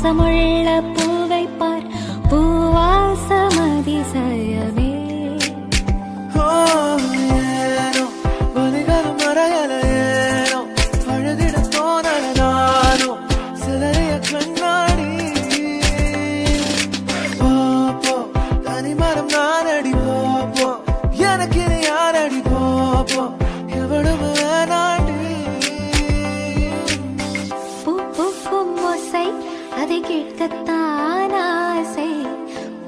வாசமுள்ள பூவை பார் பூவாசமதிசயமே அதை கேட்கத்தான் ஆசை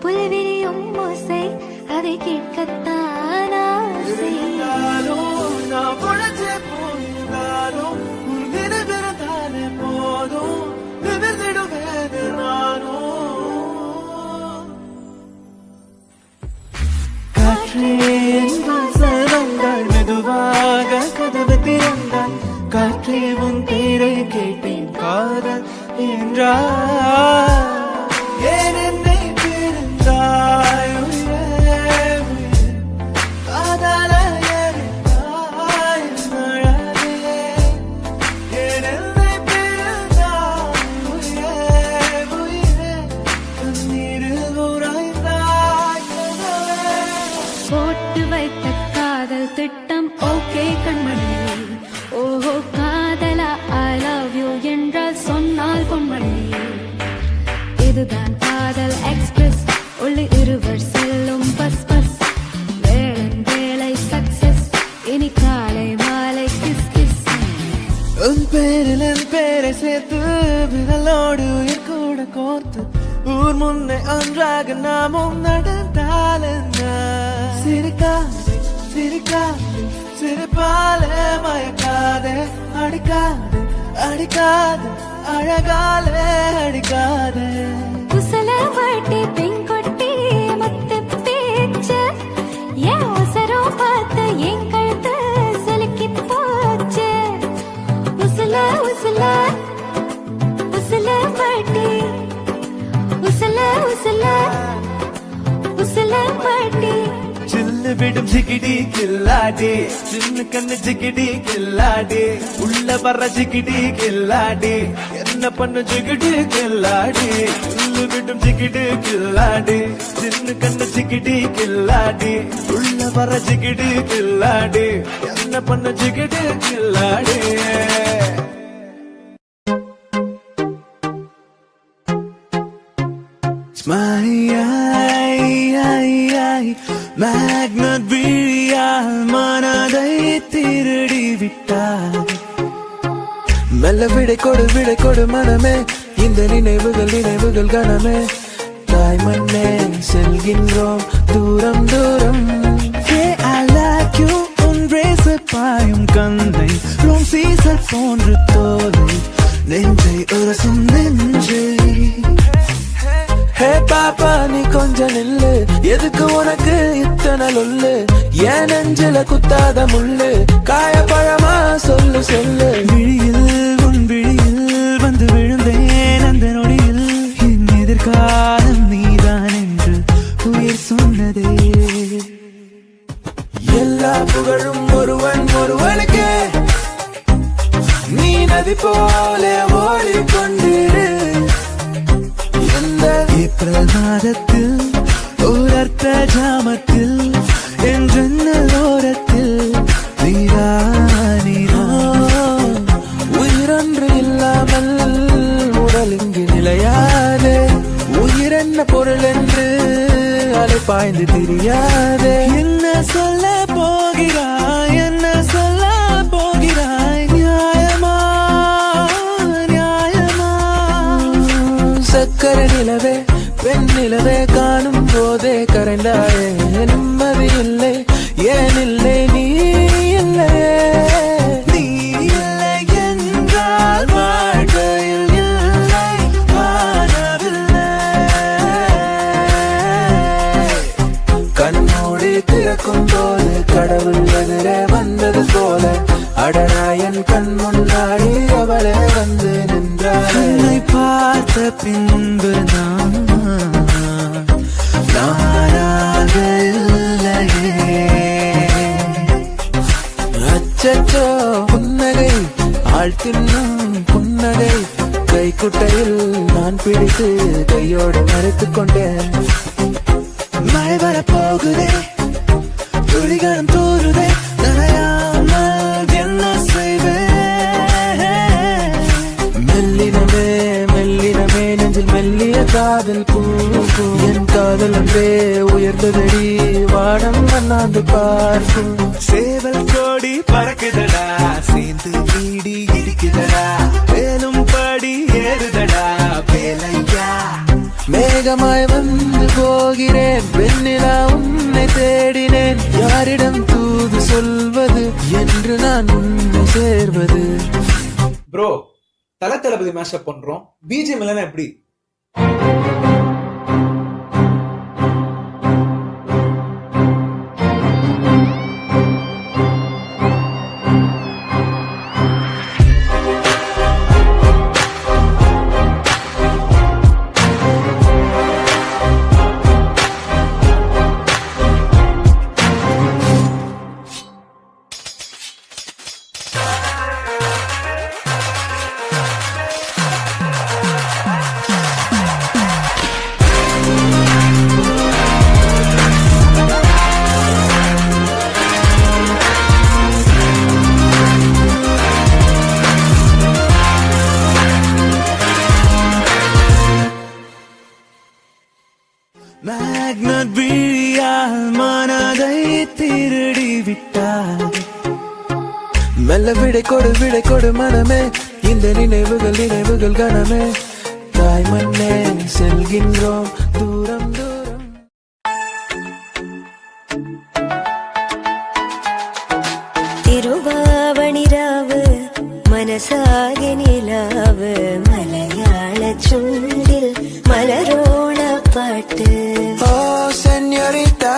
புல்விரியும் ஓசை அதை கேட்கத்தான் ஆசை மெதுவாக கதவு திறந்தால் காற்றே உன் பேரை கேட்டேன் காதல் என்றார் ஏன் என்னை பிரிந்தாய் காதல ஏன் என்னை பிரிந்தாய் கண்ணீரில் உறைந்தாய் போட்டு வைத்த காதல் திட்டம் ஓகே கண்மணி ஓஹோ காதலா ஐ லவ் யூ என்றால் சொன்னால் பொன்மணி இதுதான் காதல் எக்ஸ்பிரஸ் உள்ளே இருவர் செல்லும் பஸ் பஸ் வேளன் வேலை சக்சஸ் இனி காலை மாலை கிஸ் கிஸ் உன் பேரில் என் பேரை சேர்த்து விரலோடு உயிர் கூட கோர்த்து ஊர் முன்னே ஒன்றாக நாமும் நடந்தால் என்ன சிரிக்காதே சிரிக்காதே சிரிப்பாலே மயக்காதே அடிக்காதே அடிக்காதே அழகாலே அடிக்காதே குசல வாட்டி பெண்கொட்டி மத்த பேச்சு ஏன் அவசரம் பார்த்து என் கழுத்து சலுக்கி போச்சு உசல உசல உசல வாட்டி உசல உசல உசல வாட்டி சில்லு விடும் ஜிகிடி கில்லாடி சின்ன கண்ணு ஜிகிடி கில்லாடி உள்ள வர்ற ஜிகிடி கில்லாடி என்ன பண்ண ஜிகிடி கில்லாடி சில்லு விடும் ஜிகிடி கில்லாடி சின்ன கண்ணு ஜிகிடி கில்லாடி உள்ள வர்ற ஜிகிடி கில்லாடி என்ன பண்ண ஜிகிடி கில்லாடி மேக்னட் விழியால் மனதை திருடி விட்டார் மெல்ல விடை கொடு மனமே இந்த நினைவுகள் கனமே தாய் மண்ணே செல்கின்றோம் தூரம் தூரம் I like you ஒன்றே பாயும் கந்தை ரோம் சீசல் போன்று தோலை நெஞ்சை உரசும் நெஞ்சை ஹே பாப்பா நீ கொஞ்சம் நில்லு எதுக்கு உனக்கு இத்தனை லொல்லு ஏன் நெஞ்சில குத்தாத முள்ளு காயப்பழமா சொல்லு சொல்லு விழியில் உன் விழியில் வந்து விழுந்தேன் அந்த நொடியில் என் எதிர்காலம் நீதான் என்று உயிர் சொன்னதே எல்லா புகழும் ஒருவனுக்கே நீ நதி போல ஓடிக்கொண்டிரு ஏப்ரல் மாதத்தில் ஓர் அர்த்த ஜாமத்தில் என் ஜன்னல் ஓரத்தில் நீரா உயிரொன்று இல்லாமல் உடல் இங்கு நிலையாதே உயிர் என்ன பொருள் என்று அலை பாய்ந்து தெரியாதே என்ன சொல்ல போகிறாய் என்ன சொல்ல போகிறாய் நியாயமா சக்கர நிலவே பெண் நிலவே காணும் போதே கரைந்தாயே நிம்மதி இல்லை ஏன் இல்லை நீ இல்லை என்றால் வாழ்க்கையில் இல்லை வாழவில்லை கண்ணோடி திறக்கும் போது கடவுள் எதிரே வந்தது போல அடராயன் கண் முன்னாடி அவளே வந்து நின்றாள் என்னை பார்த்த பின்பு நானாக இல்லையே அச்சச்சோ புன்னகை ஆள் தின்னும் புன்னகை கை குட்டையில் நான் பிடித்து கையோடு மறைத்துக் கொண்டேன். மழை வரப்போகுதே, துளிகளும் தூருதே, நனையாமல் என்ன செய்வேன்? மெல்லினமே மெல்லினமே நெஞ்சில் மெல்லிய காதல் பூ, என் காதல் ஒன்றே உயர்ந்ததடி வானம் அண்ணாந்து பார்க்கும். சேவல் கோடி பறக்குதடா, சேர்ந்து இடி இடிக்குதடா, மேலும் படி ஏறுதடா வேலையா. மேகமாய் வந்து போகிறேன், வெண்ணிலா உன்னை தேடினேன், யாரிடம் தூது சொல்வது என்று நான் உன்னை சேர்வது. ப்ரோ, தளபதி மேஷப் பண்றோம், பிஜிஎம் இல்லைன்னா எப்படி? மேக்னட் விழியால் மனதை திருடி விட்டார். மெல்ல விடை கொடு மனமே, இந்த நினைவுகள் நினைவுகள் கணமே, தாய் மண்ணே செல்கின்றோம் தூரம் தூரம். തിരുവാവണിരാവ് മനസാകെ നിലാവ് മലയാള ചുണ്ടിൽ മലരോണ പാട്ട്. ஓ சென்யோரிட்டா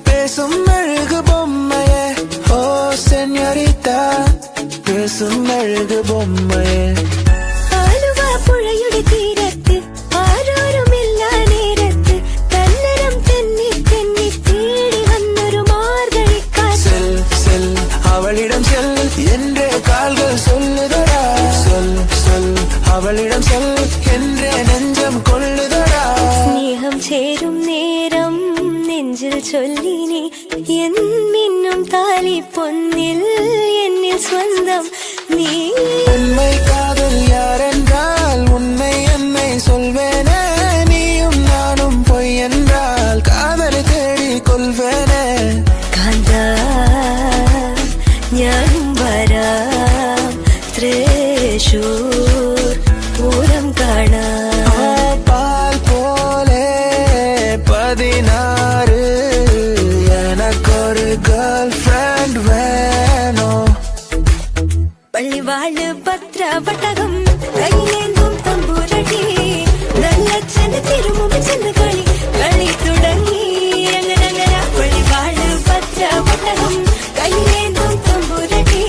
பேசும் அழகு பொம்மையே, ஓ சென்யோரிட்டா பேசும் அழகு பொம்மையே. ആലുവ പുഴയുടെ തീരത്ത് ആരോരുമില്ല നേരത്ത് തന്നരം തെന്നി തെന്നി തേടി വന്നൊരു മാർഗഴിക്കാറ്റ്. செல் செல் அவளிடம் செல் என்றே கால்கள் சொல்லுதடா, சொல் சொல் அவளிடம் சொல் என்றே நெஞ்சம் கொள்ளுதடா. സ്നേഹം ചേരും നേരം നെഞ്ചിൽ ചൊല്ലിനി എൻ മിന്നും താലി പൊന്നിൽ എന്നിൽ സ്വന്തം നീ. உண்மை காதல் யாரென்றால் உன்னை என்னை சொல்வேனே, நீயும் நானும் பொய் என்றால் காதலை தேடி கொள்வேனே. കാന്താ ഞാനും വരാം തൃശൂർ പൂരം കാണാം. பால் போலே 16 எனக்கொரு கேர்ள் ஃப்ரெண்ட் வேணும். പള്ളിവാള് പത്രവട്ടകം കൈയിലേന്തും തമ്പൂരടി നല്ലച്ഛന് തിരുമുമ്പ് ചെന്ന് കളി കളി തുടങ്ങി. അങ്ങനെ പള്ളിവാള് പത്രവട്ടകം കൈയിലേന്തും തമ്പൂരടി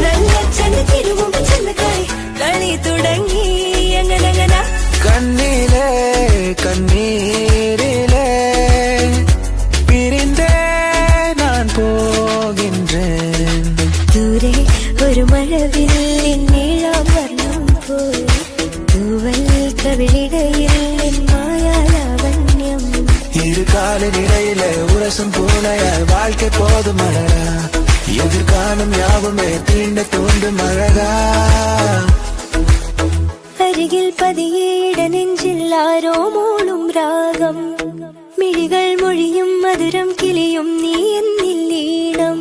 നല്ലച്ഛന് തിരുമുമ്പ് ചെന്ന് കളി കളി തുടങ്ങി. അങ്ങനെ கண்ணிலே கண்ணீரிலே பிரிந்தே நான் போகின்றேன். ദൂരെ ഒരു മഴവില്ലിൻ നീളം വർണ്ണം പോയി തൂവൽ കവിളിടയിൽ മായാലാവണ്യം. இரு காலின் இடையில உரசும் பூனையாய் வாழ்க்கை போதும் அழகா, எதிர்காலம் யாவுமே தீண்ட தூண்டும் அழகா. അരികിൽ പതിയേട നെഞ്ചിൽ ആരോ മൂളും രാഗം, മിഴികൾ മൊഴിയും മധുരം കിളിയും നീ എന്നിൽ ഈണം.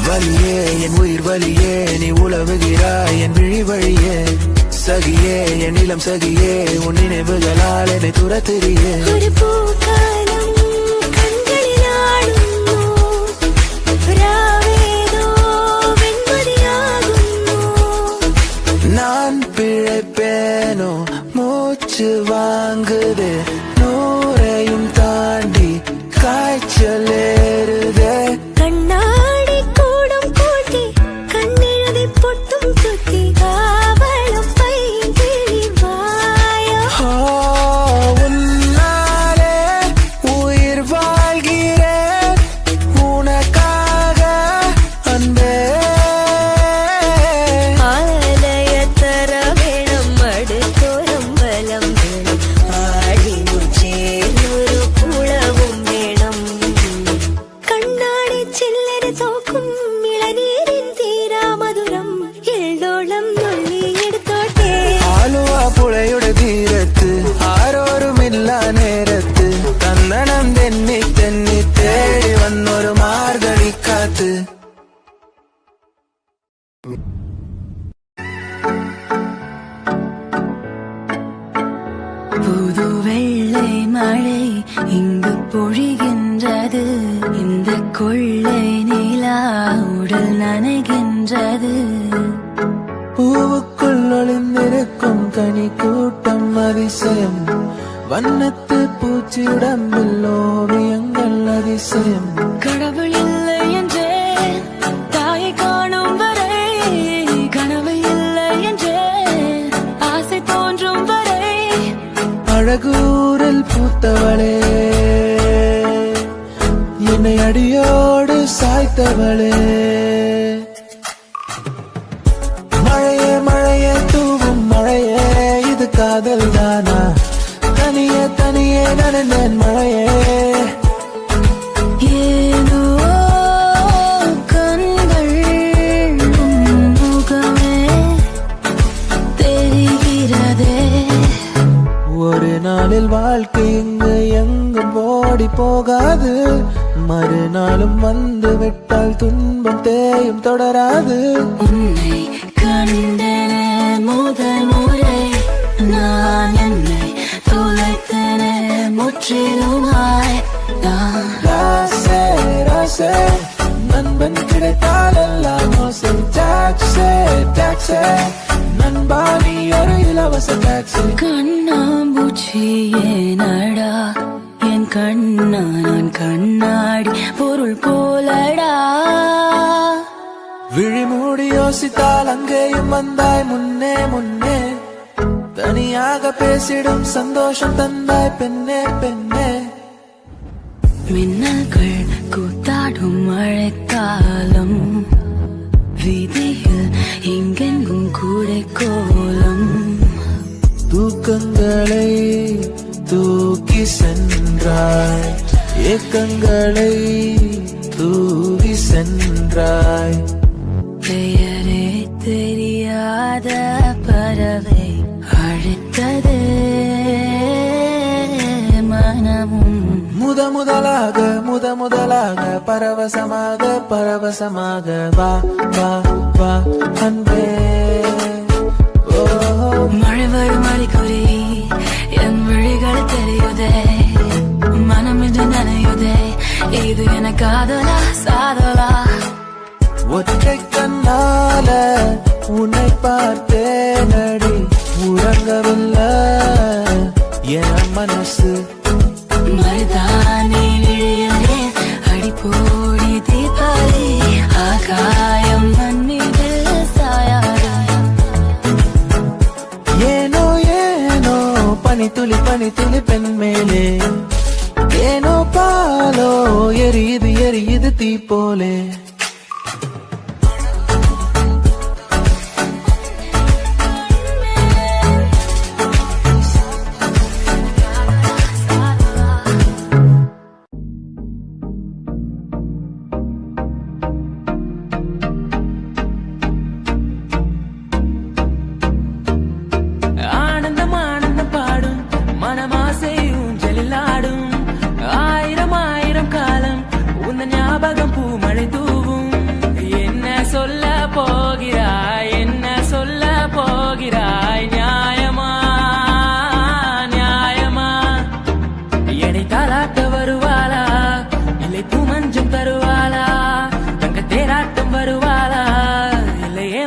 வலியே என் உயிர் வலியே, நீ உலவுகிறாய் என் விழி வழியே, சகியே என் இளம் சகியே, உன் நினைவுகளால் என்னை துரத்திரியே. ഒരു പൂക്കാലം കൺകളിലാടുന്നു, രാവേതോ വെൺമതിയാകുന്നു. நான் பிழைப்பேனோ மூச்சு வாங்குதே, நூறையும் தாண்டி காய்ச்சல் ஏறுதே. കണ്ണാടി കൂടും കൂട്ടി കണ്ണെഴുതി പൊട്ടും കുത്തി കാവളം പൈകിളി വായ. ஓ, உன்னாலே உயிர் வாழ்கிறேன், உனக்காக அன்பே. ആലയത്തറ വേണം അടുത്ത புது வெள்ளை மழை இங்கு பொழிகின்றது. இந்த கொள்ளை நிலா உடல் நனைகின்றது. பூவுக்குள் ஒளிந்திருக்கும் கனி கூட்டம் அதிசயம். வண்ணத்து பூச்சி உடம்பில் ஓவியங்கள் அதிசயம். கடவுள் இல்லை என்றே தாயை காணும் வரை, கனவு இல்லை என்றே ஆசை தோன்றும் வரை, அழகூரில் பூத்தவளே என்னை அடியோடு சாய்த்தவளே. மழையே மழையே தூவும் மழையே இது காதல் தானா? தனியே தனியே நடந்தேன் மழையே. ஏதோ கண்கள் முகமே தெரிகிறதே. ஒரு நாளில் வாழ்க்கை இங்கு எங்கும் ஓடி போகாது. மறுநாளும் வந்து விட்டால் துன்பம் தேயும் தொடராது. உன்னை கண்டன முதல் முறை நான் என்னை தொலைத்தன முற்றிலுமாய். ராசே ராசே நண்பன் கிடைத்தால் எல்லாம் மோசை. டாக்ஸே டாக்ஸே நண்பா நீ ஒரு இலவச டாக்ஸி. கண்ணாம்பூச்சியே நடா என் கண்ணா, நான் கண்ணாடி பொருள் போலடா. விழி மூடி யோசித்தால் அங்கேயும் வந்தாய் முன்னே முன்னே. தனியாக பேசிடும் சந்தோஷம் தந்தாய் பெண்ணே பெண்ணே. மின்னல்கள் கூத்தாடும் மழைக்காலம், வீதியில் எங்கெங்கும் கூடை கோலம். தூக்கங்களை தூக்கி சென்றாய், ஏக்கங்களை தூவி சென்றாய். பெயரே தெரியாத பறவை அழைத்தது மனமும். முதலாக பரவசமாக பரவசமாக வா வா வா அன்பே. மழை வரும் அறிகுறி என் வழிகள் தெரியுதே. மனம் என்று நனையுதே. இது என காதலா சாதலா? ஒற்றை கண்ணால உன்னை பார்த்தேன் அடி. உறங்கவில்லை என் மனசு. மருதானி விழியிலே அடிப்போடி தீபாவளி. ஆகாயம் மண்மீது சாயாது. ஏனோ ஏனோ பனி துளி பெண் மேலே. ஏனோ பாலோ எரியுது எரியுது தீ போலே.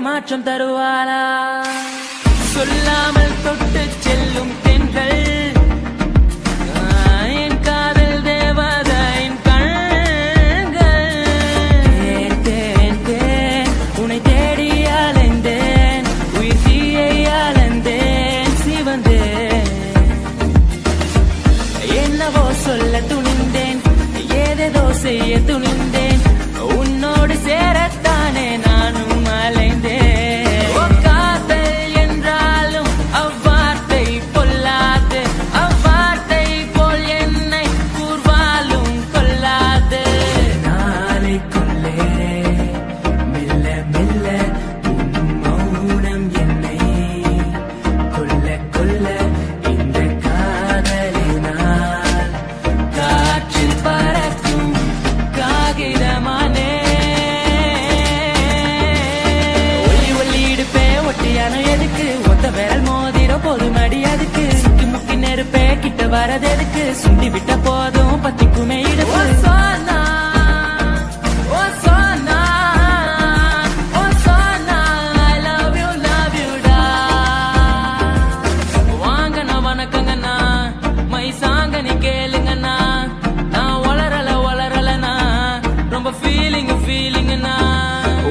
மாற்றம் தருவாளா? சொல்லாமல் தொட்டு செல்லும் தென்றல் என் காதல் தேவதையின் கண்கள். தேன் தேன் உன்னை தேடி அலைந்தேன், உயிர் தீயை அலைந்தேன், சிவந்தேன். என்னவோ சொல்ல துணிந்தேன், ஏதேதோ செய்ய துணிந்தேன், உன்னோடு சேரத்தானே நானும் அலைந்தேன். காதல் என்றாலும் அவ்வார்த்தை பொல்லாது, அவ்வார்த்தை போல் என்னை கூர்வாலும் கொல்லாது. நாளைக்குள்ளே மெல்ல மெல்ல உன் மௌனம் என்னை கொல்ல கொல்ல. இந்த காதலினால் காற்றில் பறக்கும் காகிதமானே. ஒட்டியான எதுக்கு ஒத்த விரல் மோதிர போது மடி அதுக்கு சுக்கி முக்கி நெருப்பு வரதெதுக்கு சுண்டி விட்ட போதும் பத்திக்குமே இடுப்பு சோனா ஓ சோனா ஓ சோனா I love you டா வாங்கண்ணா வணக்கங்கண்ணா மை சாங்க நீ கேளுங்கண்ணா நான் வளரலண்ணா ரொம்ப ஃபீலிங்னா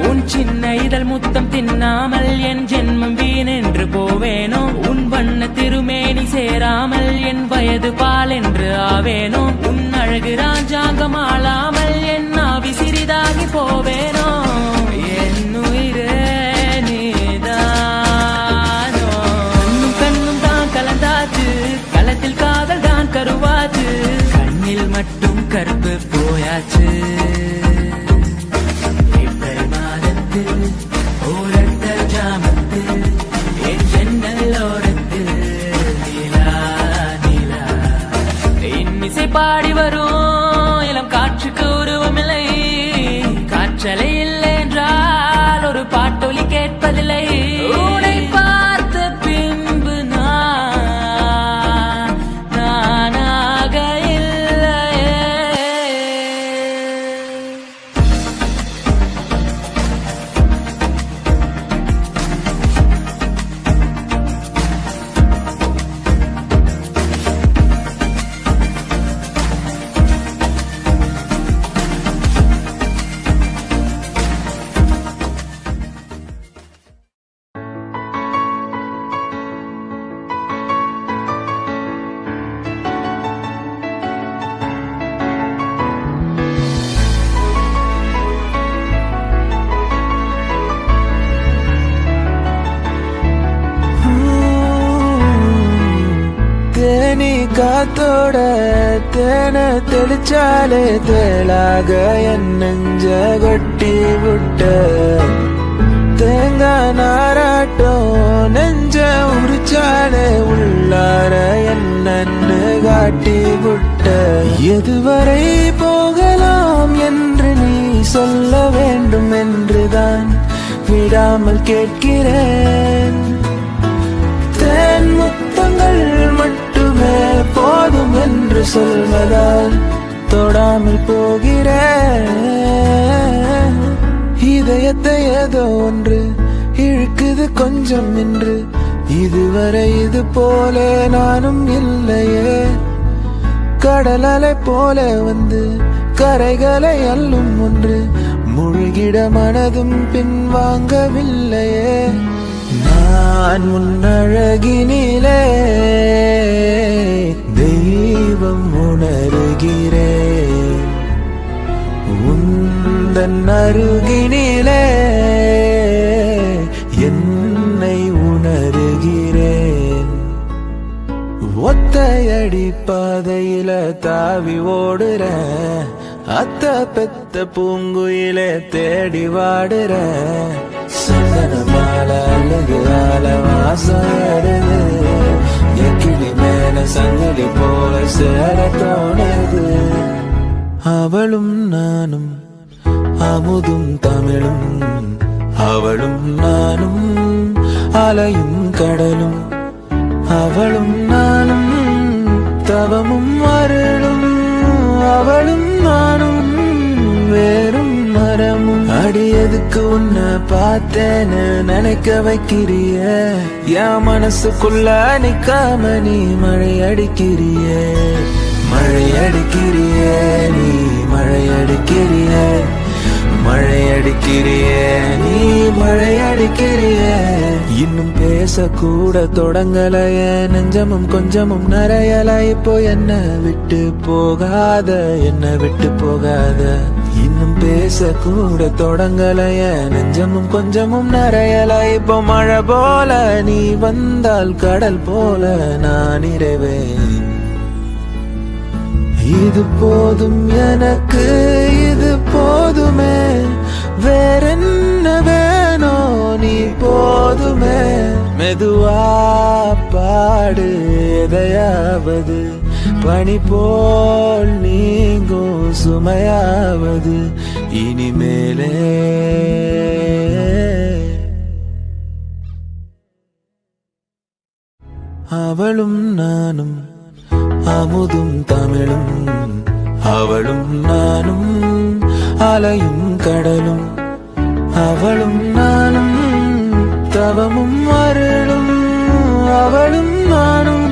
உன் சின்ன இதழ் முத்தம் தின்னாமல் என் ஜென்மம் வீணென்று போவேனோ உன் வண்ண திருமேனி சேராமல் என் வயது பால் என்று ஆவேனோ உன் அழகு ராஜாங்கம் ஆளாமல் என் ஆவி சிறிதாகி போவேனோ என் உயிரே நீதானோ கண்ணும் தான் கலந்தாச்சு களத்தில் காதல் தான் கருவாச்சு கண்ணில் மட்டும் கருப்பு போயாச்சு ஓரத்த ஜாமத்தில் என் ஜன்னலோரத்தில் நிலா நிலா இன்னிசை பாடி வரும் இளம் காற்றுக்கு உருவமில்லை காற்றலை இல்லை என்றால் ஒரு பாட்டொலி கேட்பதில்லை உன்னை பார்த்த பின்பு நானாக இல்லையே தேனி காத்தோட தேன தெளிச்சாலே தேளாக என் நெஞ்ச கொட்டி விட்ட தேங்காய் நாராட்டம் நெஞ்ச உரிச்சாலே உள்ளார என்னன்னு காட்டி விட்ட எதுவரை போகலாம் என்று நீ சொல்ல வேண்டும் என்றுதான் விடாமல் கேட்கிறேன் தேன் முத்தங்கள் மட்டுமே போதும் என்று சொல்வதால் தொடாமல் போகிறேன் இதயத்தை ஏதோ ஒன்று இழுக்குது கொஞ்சம் என்று இதுவரை இது போல நானும் இல்லையே கடல் அலை போல வந்து கரைகளை அள்ளும் ஒன்று முழுகிட மனதும் பின்வாங்கவில்லையே நான் முன்னழகினிலே தெய்வம் உணர்கிறேன் உந்தன் அருகினிலே என்னை உணர்கிறேன் ஒத்தையடி பாதையில தாவி ஓடுறேன் அத்த பெத்த பூங்குயில தேடி வாடுறேன் சந்தன மாலை அழகு ஆல வாசம் ஏறுது என் கிளி மேல சங்கிலி போல சேர தோணுது அவளும் நானும் அமுதும் தமிழும் அவளும் நானும் அலையும் கடலும் அவளும் நானும் தவமும் அருளும் அவளும் நானும் வேறும் மரமும் அடியதுக்கு உன்னை பார்த்தேன்னு நினைக்க வைக்கிறிய என் மனசுக்குள்ள நிக்காம நீ மழை அடிக்கிறிய மழை அடிக்கிறிய நீ மழை அடிக்கிறிய மழை அடிக்கிறிய நீ மழை அடிக்கிறிய இன்னும் பேசக்கூட தொடங்கலைய நெஞ்சமும் கொஞ்சமும் நிறையல இப்போ என்ன விட்டு போகாத இன்னும் பேசக்கூட தொடங்கலைய நெஞ்சமும் கொஞ்சமும் நிறையல இப்போ மழை போல நீ வந்தால் கடல் போல நான் நிறைவேன் இது போதும் எனக்கு இது போதுமே வேறென்ன வேணோ நீ போதுமே மெதுவா பாடு எதையாவது பனி போல் நீங்கும் சுமையாவது இனிமேலே அவளும் நானும் அமுதும் தமிழும் அவளும் நானும் அலையும் கடலும் அவளும் நானும் தவமும் அருளும் அவளும் நானும்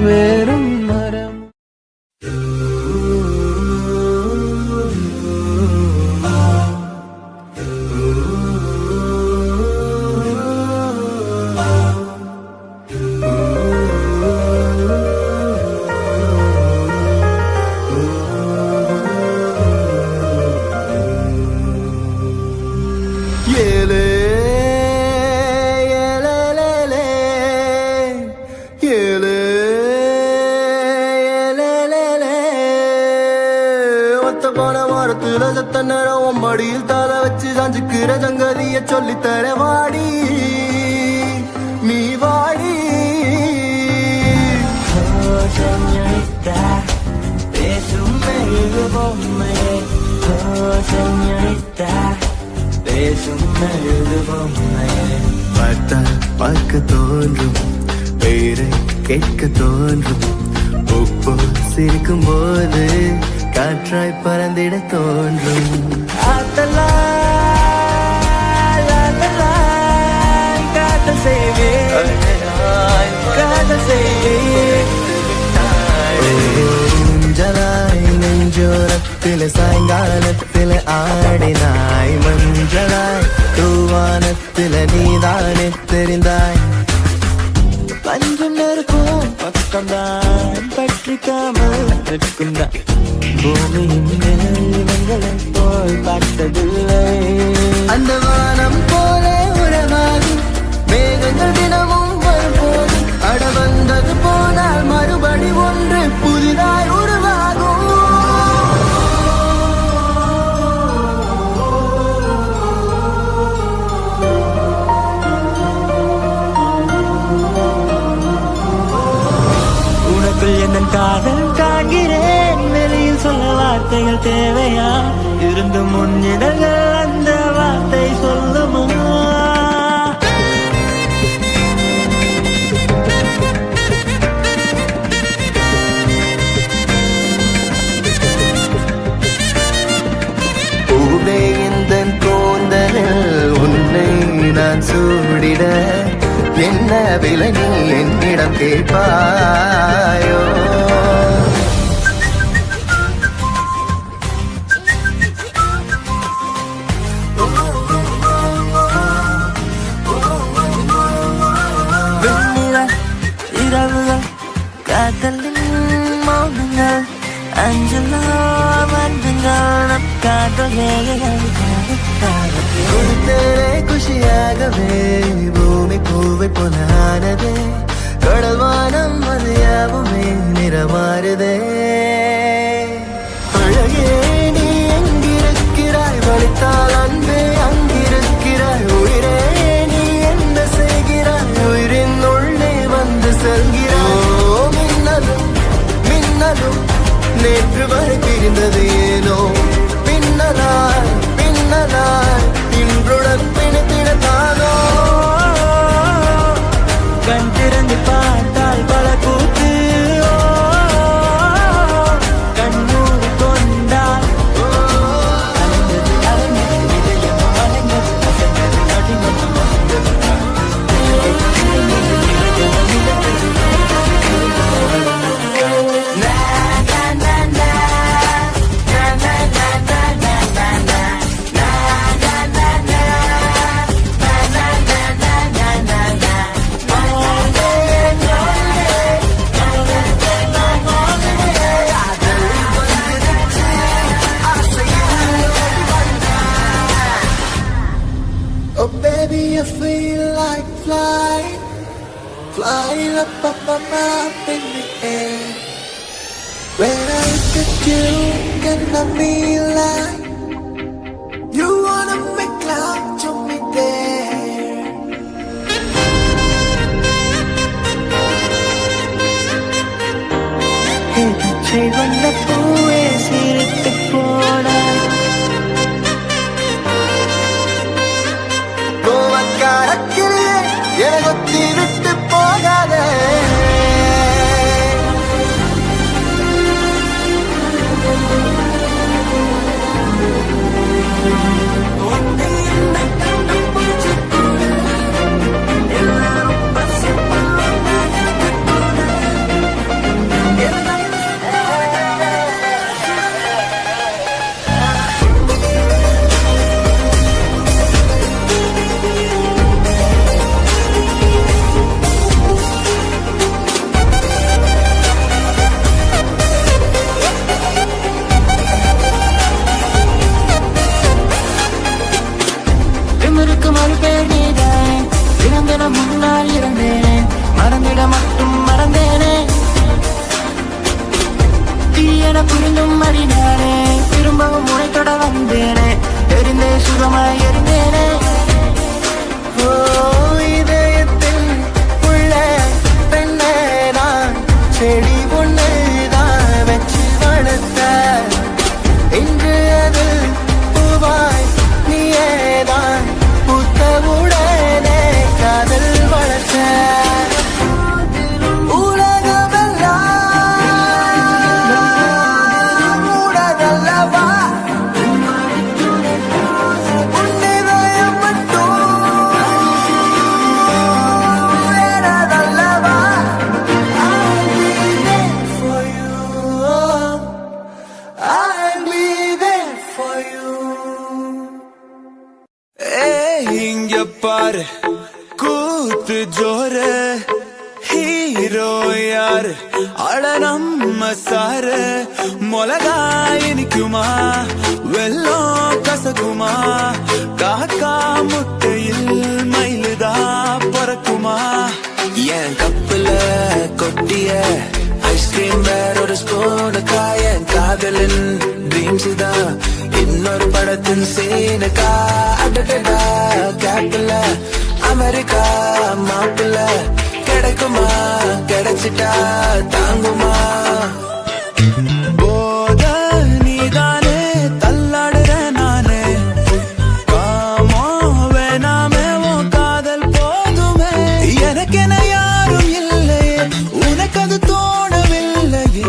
வேறும் மரம். மடியில் தல வச்சு சாஞ்சுக்கிற சங்கதிய சொல்லித்தர வாடி நீ வாடி. Señorita, பேசும் மெழுகு பொம்மையே. Señorita, பேசும் மெழுகு பொம்மையே. பார்த்தால் பார்க்க தோன்றும், பெயரை கேட்க தோன்றும், உப்பு சிரிக்கும் போது காற்றாய் பறந்திட தோன்றும். ஆத்தலா, லாலலா, காதல் செய்வேன், காதல் செய்வேன். ஊஞ்சலாய் நெஞ்சோரத்தில சாயங்காலத்தில ஆடினாய், மஞ்சளாய் தூவானத்தில நீதானே தெரிந்தாய். பஞ்சம் நெருக்கும் பக்கம்தான் பற்றிக்காமல் நிற்கும்தான். பூமியின் நினைவுகளை போல் பார்த்ததில்லை. அந்த வானம் போல உறவாகி மேகங்கள் தினமும் வரும்போது அட வந்தது போனால் மறுபடி ஒன்று புதிதாய் உருவாகும். உனக்குள் என் காதல் காண்கிறேன், வெளியில் சொல்ல வார்த்தைகள் தேவையா? இருந்து முன்னிடங்கள் அந்த வார்த்தை சொல்லுமா? பூவே இந்த கூந்தலில் உன்னை நான் சூடிட என்ன விலை நீ என்னிடம் கேட்பாயோ? இரவுகள் காதலின் மௌனங்கள் அஞ்சலா வந்துங்கள் நம் காதல் கொடுத்தேனே குஷியாகவே பூமி பூவை போலானதே, கடல் வானம் அது யாவுமே நிறமாறுதே. அழகே நீ எங்கிருக்கிறாய், வலித்தால் அன்பே அங்கிருக்கிறாய். உயிரே நீ என்ன செய்கிறாய், உயிரின் உள்ளே வந்து செல்கிறாய். மின்னலும் மின்னலும் நேற்று வரை பிரிந்தது ஏனோ, பின்னலாய் பின்னலாய் இன்றுடன் பிணைத்திடத்தானோ. கண் திறந்து பார்த்தால் பல கூத்து, கண்ணூர் கொண்டால் அலைந்தது அலைந்தது இதயம் அலைந்தது அசைந்தது அடிமது அசைந்தது. Oh baby, I feel like flying, flying up, up, up, up in the air. When I look at you, can I feel like you wanna make love to me there? பச்சை வண்ண பூவே சிரித்து போனாய். எனக்கு விட்டு போகாதே. யாரு அட நம்ம சாரு மொளகா இனிக்குமா வெள்ளம் கசக்குமா காக்கா முட்டையில் மயிலுதா பறக்குமா என் கப்புல கொட்டிய ஐஸ்கிரீம் வேற ஒரு ஸ்பூனு காயன் காதலின் ட்ரீம்ஸ் தான் இன்னொரு படத்தின் சீனுக்கா அடடா கேப்பில அமெரிக்கா மாப்பிள்ள கிடைக்குமா கிடைச்சிட்டா தாங்குமா போத நீதானே தள்ளாடுற நானே காமோ வேணாமே உன் காதல் போதுமே எனக்கென யாரும் இல்லையே உனக்கு அது தோணவில்லையே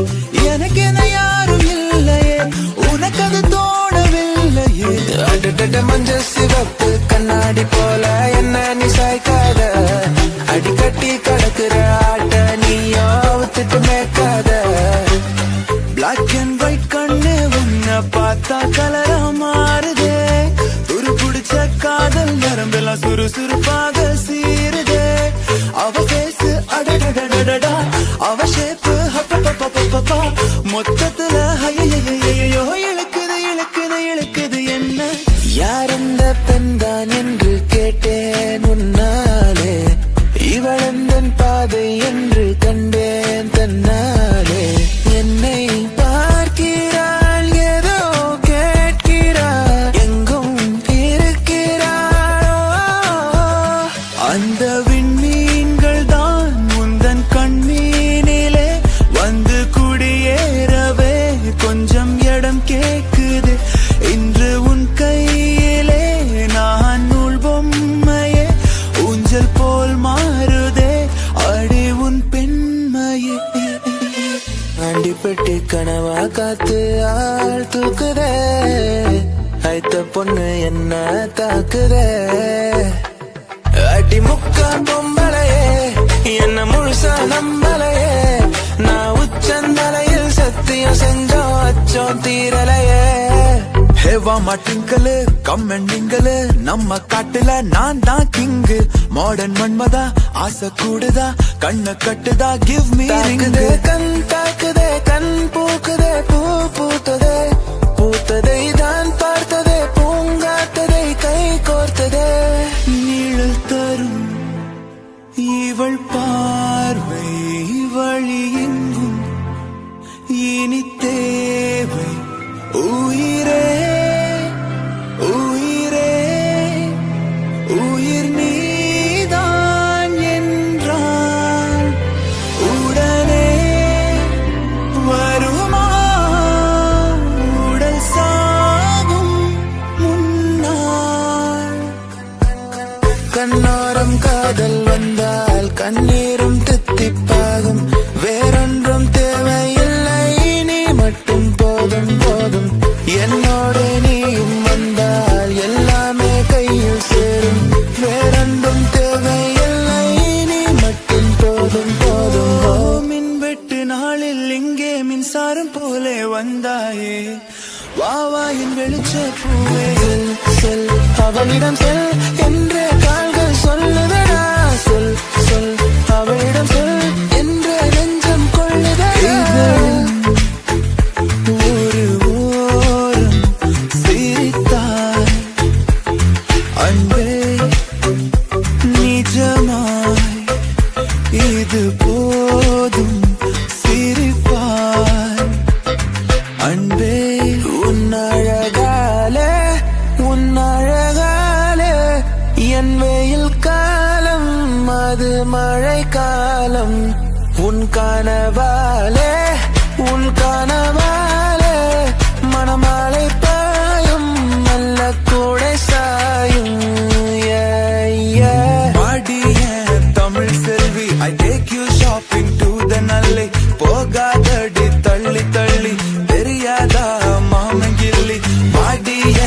எனக்கென யாரும் இல்லையே உனக்கு அது தோணவில்லையே அடடட மஞ்சள் சிவப்பு கண்ணாடி போல என்ன நீ சாய்க்காத அடிக்கட்டி கடக்குற ஆட்ட நீயோ விட்டுட்டு மேய்க்காத பிளாக் அண்ட் ஒயிட் கண்ணு உன்னை பார்த்தா கலரா மாறுதே துரு பிடிச்ச காதல் நரம்பெல்லாம் சுறுசுறுப்பாக சீருதே அவ பேசு அடடடடடா அவ ஷேப்பு ஹப்பப்பப்பப்பப்பா மொத்தத்துல ஐயோ இழுக்குது இழுக்குது இழுக்குது என்ன யார் அந்த பெண்தான் என்று கேட்டேன் உன்னாலே இவளந்தன் பாதை என்று கண்டேன் தன்னாலே என்னை பார்க்கிறாள் ஏதோ கேட்கிறாள் எங்கும் இருக்கிறாள் அந்த விண்மீன்கள் தான் முந்தன் கண்மீனிலே வந்து குடியேறவே கொஞ்சம் இடம் கேக்குது இன்று உன் கையிலே நான் நூல் பொம்மையே ஊஞ்சல் போல் மாறுதே அடி உன் பெண்மையே அண்டிப்பட்டி கனவா காத்து ஆள் தூக்குதே ஐத்த பொண்ணு என்ன தாக்குதே அடி முக்கா பொம்பளையே என்ன முழுசா நம்பலையே நான் உச்சந்தலையில் சத்தியம் செஞ்சோம் அச்சோம் தீரலையே ஹேவா மாட்டிங்கலு கம்மெண்டிங்கலு நம்ம காட்டுல நான் தான் கிங்கு மாடர்ன் மன்மதா ஆசை கூடுதா கண்ண கட்டுதா கிவ் மீ கண் தாக்குதே கண் பூக்குதே பூ பூத்ததே பூத்ததை தான் பார்த்ததே பூங்காத்ததை கை கோர்த்ததே நீழல் தரும் இவள் பார்வை வழி எங்கும் இனி தேவை உயிரே உயிரே உயிர் நீதான் என்றால் உடனே வருமா உடல் சாகும் முன்னால் கண்ணோரம் காதல் வந்தால் கண்ணீரும் தித்திப்பாகும் வேறொன்றும் தேவையில்லை நீ மட்டும் போதும் போதும் என்னோட நீயும் வந்தால் எல்லாமே கையில் சேரும் வேறொன்றும் தேவையில்லை நீ மட்டும் போதும் போதும் மின்வெட்டு நாளில் இங்கே மின்சாரம் போலே வந்தாயே வாவாயின் வெளிச்ச பூவே செல் அவளிடம் செல் என்று கால்கள் சொல்லுதடா சொல் சொல் அவளிடம் சொல் என்று நெஞ்சம் கொள்ளுதடா ஒரு ஓரம் சிரித்தாய் அன்பே நிஜமாய் இது போதும் சிரிப்பாய் அன்பே உன்னழகாலே என் வெயில் காலம் அது மழை காலம் உன் கனவாலே மணமாலை பாயும் நல்ல கூடை சாயும் தமிழ் செல்வி I take you shopping to the நல்லை போகாதடி தள்ளி தள்ளி தெரியாதா மாமங்கில்லி பாடிய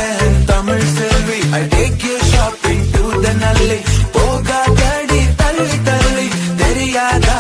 தமிழ் செல்வி I take you shopping to the நல்லை போகாதடி தள்ளி தள்ளி தெரியாதா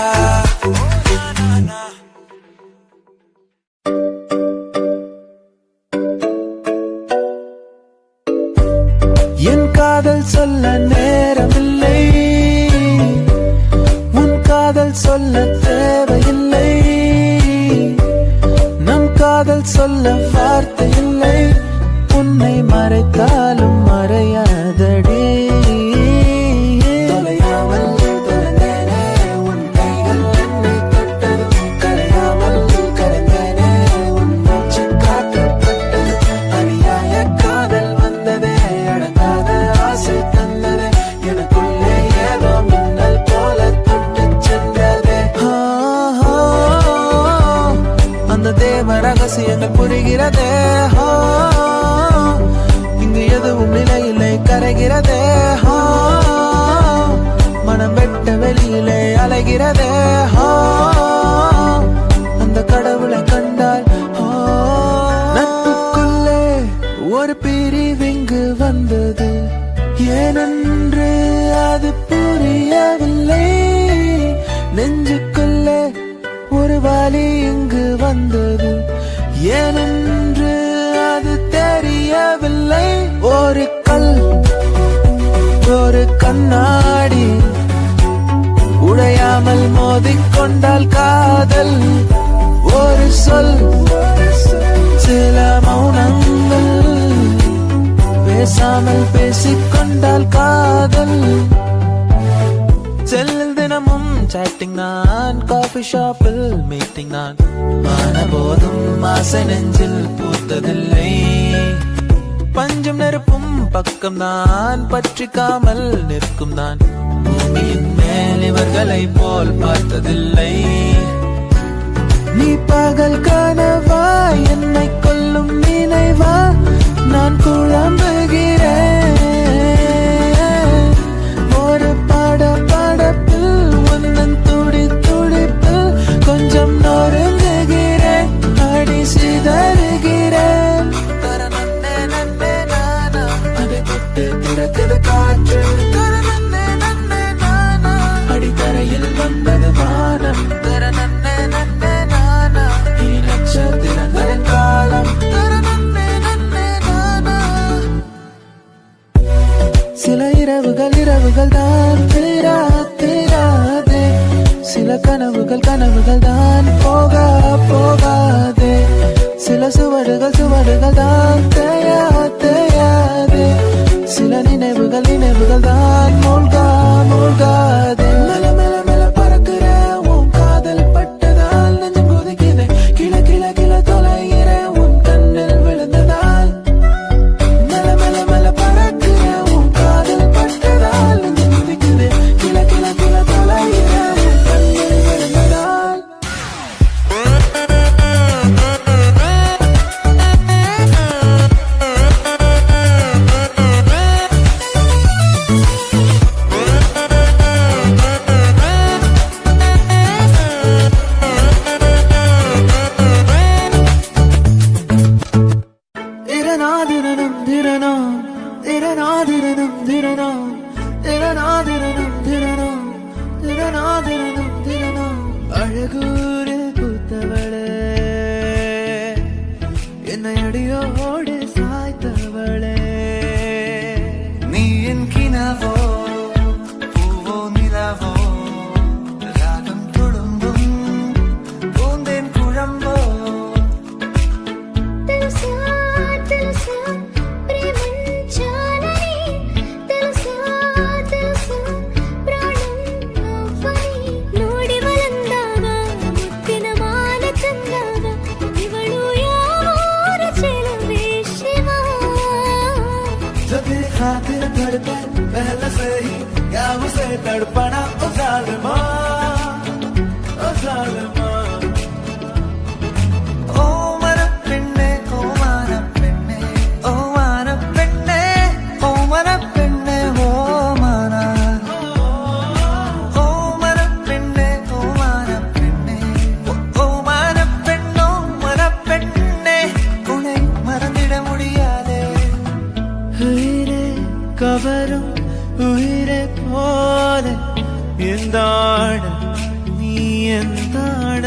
வழிகிறதே ஹோ இங்கு எதுவும் நிலையிலே கரைகிறதே ஹோ மனம் வெட்ட வெளியிலே அலைகிறதே ஹோ அந்த கடவுளை கண்டால் ஹோ நட்புக்குள்ளே ஒரு பிரிவிங்கு வந்தது ஏனென்று அது புரியவில்லை நெஞ்சுக்குள்ளே ஒரு வலி இங்கு வந்தது ஏனென்று அது தெரியவில்லை ஒரு கல் ஒரு கண்ணாடி உடையாமல் மோதிக்கொண்டால் காதல் ஒரு சொல் சில மௌனங்கள் பேசாமல் பேசிக்கொண்டால் காதல் செல்லில் தினமும் சாட்டிங் நான் காஃபி ஷாப்பில் மீட்டிங் நான் ஆன போதும் ஆசை நெஞ்சில் பூத்ததில்லை பஞ்சம் நெருப்பும் பக்கம் நான் பற்றிக்காமல் நிற்கும் நான் பூமியின் மேல் இவர்களை போல் பார்த்ததில்லை நீ பகல் கனவா என்னை கொல்லும் நினைவா நான் குழம்புகிறேன் ஒரு படப்பில் உன்னன் துடி துடிப்பில் கொஞ்சம் நொறுங்குகிறேன் அடி சிதறுகிறேன் தரநன்னே நன்னே நானா அதை தொட்டு திறக்குது காற்று தரநன்னே நன்னே நானா அடித்தரையில் வந்தது வானம் தரநன்னே நன்னே நானா நீ நட்சத்திரங்களின் காலம் தரநன்னே நன்னே நானா சில இரவுகள் தான் தீராதே சில கனவுகள் தான் போகாதே சில சுவடுகள் தான் தேயாதே சில நினைவுகள் தான் மூழ்காதே மெல்ல மெல்ல மெல்ல பறக்கிற உன் காதல் பட்டதால் நெஞ்சம் கொதிக்குதே கிள தொலைகிற உன் கண்ணில் விழுந்ததால் மெல்ல மெல்ல மெல்ல பறக்கிற உன் காதல் பட்டதால் நெஞ்சம் கொதிக்குதே கிள தொலைகிற உன் கண்ணில் விழுந்ததால் அழகூரில் பூத்தவளே என்னை அடியோடு சாய்த்தவளே நீ என் கினாவோ பூவோ நிலாவோ ராகம் துளும்பும் பூந்தேன் குழம்போ తెలుసా ప్రేమించాలని తెలుసా ప్రాణం నువ్వని నోడి వలందాగ ముత్తిన మాల చందాగ ఇవಳು ಯಾರ ಚೆಲುವೆ ಶಿವ जब तेरी खातिर धड़के पहले से ही क्या उसे तड़पना ओ जालिमा ஓ மரப்பெண்ணே ஓ மரப்பெண்ணே ஓ மரப்பெண்ணே ஓ மரப்பெண்ணே ஓ மர ஓ மரப்பெண்ணே ஓ மரப்பெண்ணே ஓ மரப்பெண்ணோ மரப்பெண்ணே உன்னை மறந்திட முடியாதே உயிரே கவரும் உயிரை போல எந்தாட நீ எந்தாட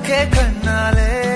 கண்ணாலே